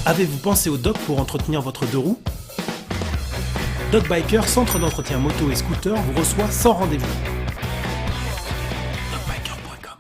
Avez-vous pensé au dock pour entretenir votre deux roues? Dock Biker, centre d'entretien moto et scooter, vous reçoit sans rendez-vous. Dockbiker.com.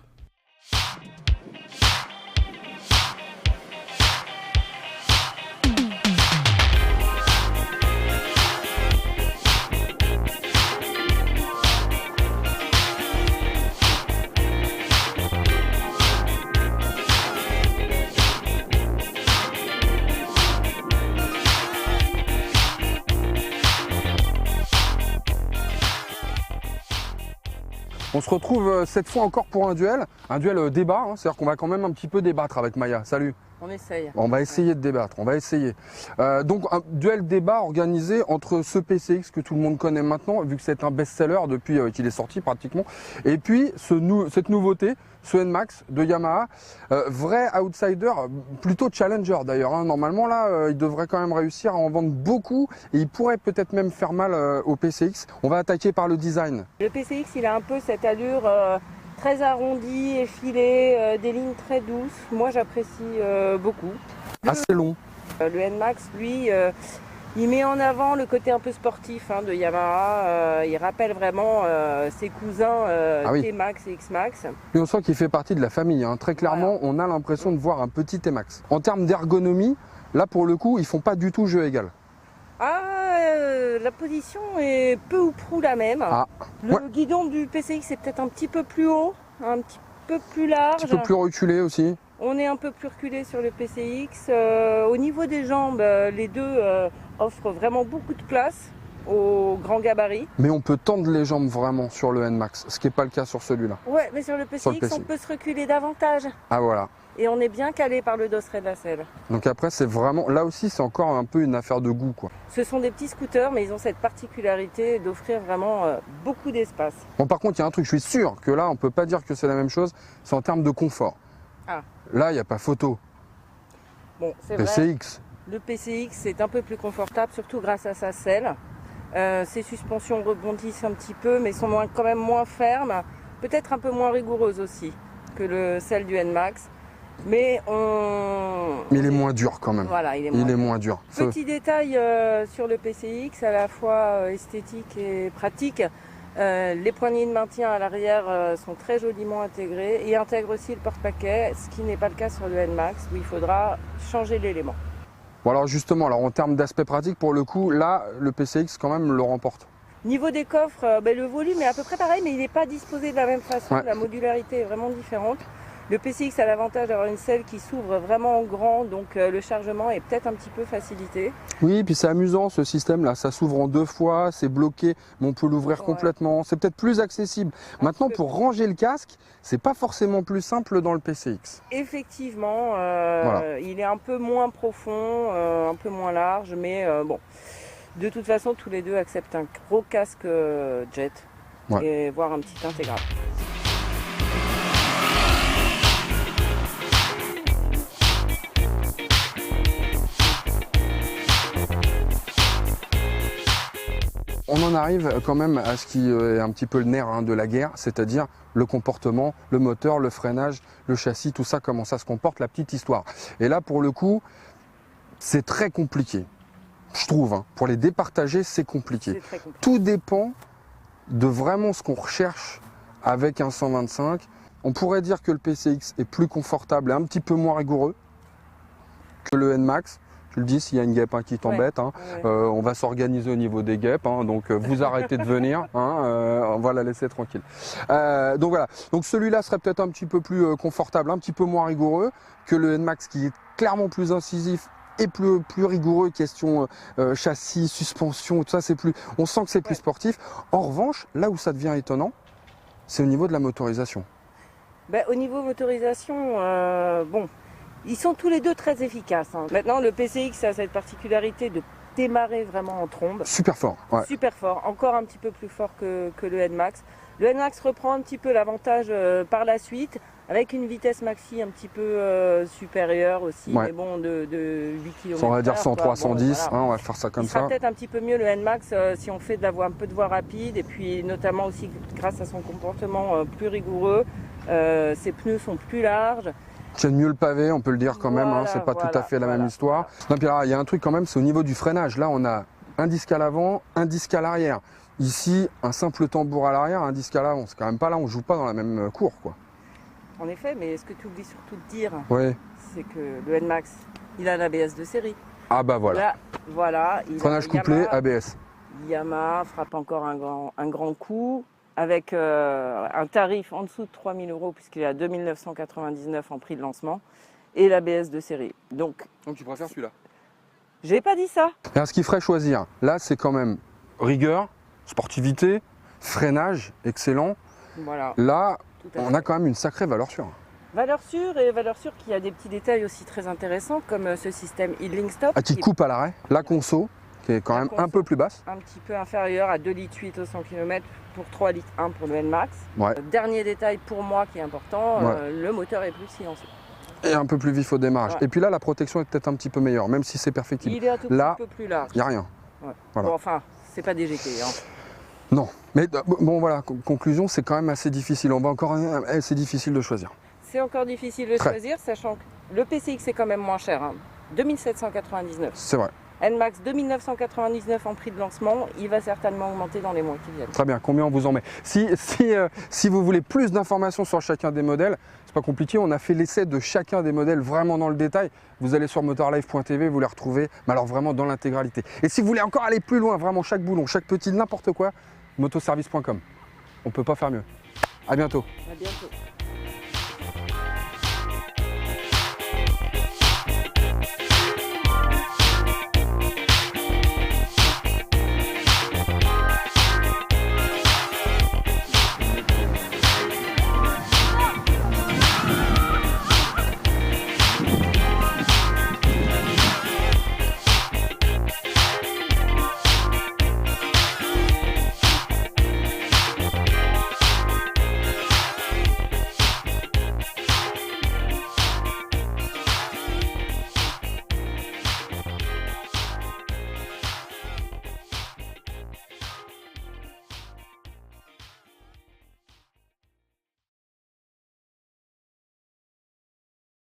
On se retrouve cette fois encore pour un duel débat, hein, c'est-à-dire qu'on va quand même un petit peu débattre avec Maya. Salut. On essaye. On va essayer de débattre, on va essayer. Donc un duel débat organisé entre ce PCX que tout le monde connaît maintenant, vu que c'est un best-seller depuis qu'il est sorti pratiquement, et puis cette nouveauté, ce NMAX de Yamaha, vrai outsider, plutôt challenger d'ailleurs. Hein. Normalement là, il devrait quand même réussir à en vendre beaucoup et il pourrait peut-être même faire mal au PCX. On va attaquer par le design. Le PCX, il a un peu cette allure très arrondie, effilée, des lignes très douces. Moi, j'apprécie beaucoup. Assez long. Le NMAX, lui, il met en avant le côté un peu sportif de Yamaha. Il rappelle vraiment ses cousins T-Max et X-Max. Et on sent qu'il fait partie de la famille. Hein. Très clairement, on a l'impression de voir un petit T-Max. En termes d'ergonomie, là pour le coup, ils font pas du tout jeu égal. La position est peu ou prou la même. Le guidon du PCX est peut-être un petit peu plus haut, un petit peu plus large. Un petit peu plus reculé aussi. On est un peu plus reculé sur le PCX. Au niveau des jambes, les deux offrent vraiment beaucoup de place au grand gabarit. Mais on peut tendre les jambes vraiment sur le NMAX, ce qui n'est pas le cas sur celui-là. Ouais, mais sur le PCX, on peut se reculer davantage. Ah voilà. Et on est bien calé par le dosseret de la selle. Donc après, c'est vraiment, là aussi, c'est encore un peu une affaire de goût, quoi. Ce sont des petits scooters, mais ils ont cette particularité d'offrir vraiment beaucoup d'espace. Bon, par contre, il y a un truc, je suis sûr que là, on peut pas dire que c'est la même chose, c'est en termes de confort. Là, il n'y a pas photo. Bon, c'est PCX. Vrai. Le PCX est un peu plus confortable, surtout grâce à sa selle. Ses suspensions rebondissent un petit peu, mais sont quand même moins fermes, peut-être un peu moins rigoureuses aussi que celle du NMAX. Mais il est moins dur quand même. Voilà, il est moins dur. Petit détail sur le PCX, à la fois esthétique et pratique. Les poignées de maintien à l'arrière sont très joliment intégrées et intègrent aussi le porte-paquet, ce qui n'est pas le cas sur le NMAX où il faudra changer l'élément. Bon alors justement, en termes d'aspect pratique, pour le coup, là, le PCX quand même le remporte. Niveau des coffres, le volume est à peu près pareil, mais il n'est pas disposé de la même façon. La modularité est vraiment différente. Le PCX a l'avantage d'avoir une selle qui s'ouvre vraiment en grand, donc le chargement est peut-être un petit peu facilité. Oui, puis c'est amusant ce système-là, ça s'ouvre en deux fois, c'est bloqué, mais on peut l'ouvrir complètement, c'est peut-être plus accessible. Maintenant, pour ranger le casque, c'est pas forcément plus simple dans le PCX. Effectivement, il est un peu moins profond, un peu moins large, mais bon, de toute façon, tous les deux acceptent un gros casque jet, et voire un petit intégral. On en arrive quand même à ce qui est un petit peu le nerf de la guerre, c'est-à-dire le comportement, le moteur, le freinage, le châssis, tout ça, comment ça se comporte, la petite histoire. Et là, pour le coup, c'est très compliqué, je trouve. Pour les départager, c'est compliqué. Tout dépend de vraiment ce qu'on recherche avec un 125. On pourrait dire que le PCX est plus confortable et un petit peu moins rigoureux que le NMAX. Tu le dis, s'il y a une guêpe qui t'embête, on va s'organiser au niveau des guêpes, donc vous arrêtez de venir, on va la laisser tranquille. Donc voilà, donc celui-là serait peut-être un petit peu plus confortable, un petit peu moins rigoureux que le NMAX qui est clairement plus incisif et plus rigoureux, question châssis, suspension, tout ça, on sent que c'est plus sportif. En revanche, là où ça devient étonnant, c'est au niveau de la motorisation. Au niveau motorisation, ils sont tous les deux très efficaces. Maintenant, le PCX a cette particularité de démarrer vraiment en trombe. Super fort. Super fort, encore un petit peu plus fort que le NMAX. Le NMAX reprend un petit peu l'avantage par la suite, avec une vitesse maxi un petit peu supérieure aussi, mais bon, de 8 km/h. On va dire 103, 110, on va faire ça comme ça. Il sera peut-être un petit peu mieux le NMAX si on fait un peu de voie rapide, et puis notamment aussi grâce à son comportement plus rigoureux, Ses pneus sont plus larges. Tiennent mieux le pavé, on peut le dire quand même, hein, c'est pas tout à fait la même histoire. Non, puis alors, il y a un truc quand même, c'est au niveau du freinage. Là, on a un disque à l'avant, un disque à l'arrière. Ici, un simple tambour à l'arrière, un disque à l'avant. C'est quand même pas là, on joue pas dans la même cour, quoi. En effet, mais ce que tu oublies surtout de dire, Oui. c'est que le NMAX, il a l'ABS de série. Ah bah voilà. Là, voilà. Freinage couplé, ABS. Yamaha frappe encore un grand coup avec un tarif en dessous de 3 000 €, puisqu'il est à 2 999 en prix de lancement, et l'ABS de série. Donc tu préfères celui-là? J'ai pas dit ça. Alors, ce qu'il ferait choisir, là, c'est quand même rigueur, sportivité, freinage, excellent. Voilà. Là, Tout à on fait. a quand même une sacrée valeur sûre. Valeur sûre qu'il y a des petits détails aussi très intéressants, comme ce système idling stop. Ah, qui coupe à l'arrêt, la conso, qui est quand même un peu plus basse. Un petit peu inférieur à 2,8 litres au 100 km pour 3,1 litres pour le NMAX. Ouais. Dernier détail pour moi qui est important, Ouais. le moteur est plus silencieux. Et un peu plus vif au démarrage. Ouais. Et puis là, la protection est peut-être un petit peu meilleure, même si c'est perfectible. Il est un tout Là, petit peu plus large. il n'y a rien. Ouais. Voilà. Bon, enfin, c'est pas DGT. Hein. Non. Mais bon, voilà, conclusion, c'est quand même assez difficile. On va encore. C'est difficile de choisir. C'est encore difficile de Très. choisir, sachant que le PCX est quand même moins cher. Hein. 2799. C'est vrai. NMAX 2999 en prix de lancement, il va certainement augmenter dans les mois qui viennent. Très bien, combien on vous en met? Si vous voulez plus d'informations sur chacun des modèles, c'est pas compliqué, on a fait l'essai de chacun des modèles vraiment dans le détail. Vous allez sur motorlife.tv, vous les retrouvez, mais alors vraiment dans l'intégralité. Et si vous voulez encore aller plus loin, vraiment chaque boulon, chaque petit, n'importe quoi, motoservice.com. On peut pas faire mieux. À bientôt. À bientôt.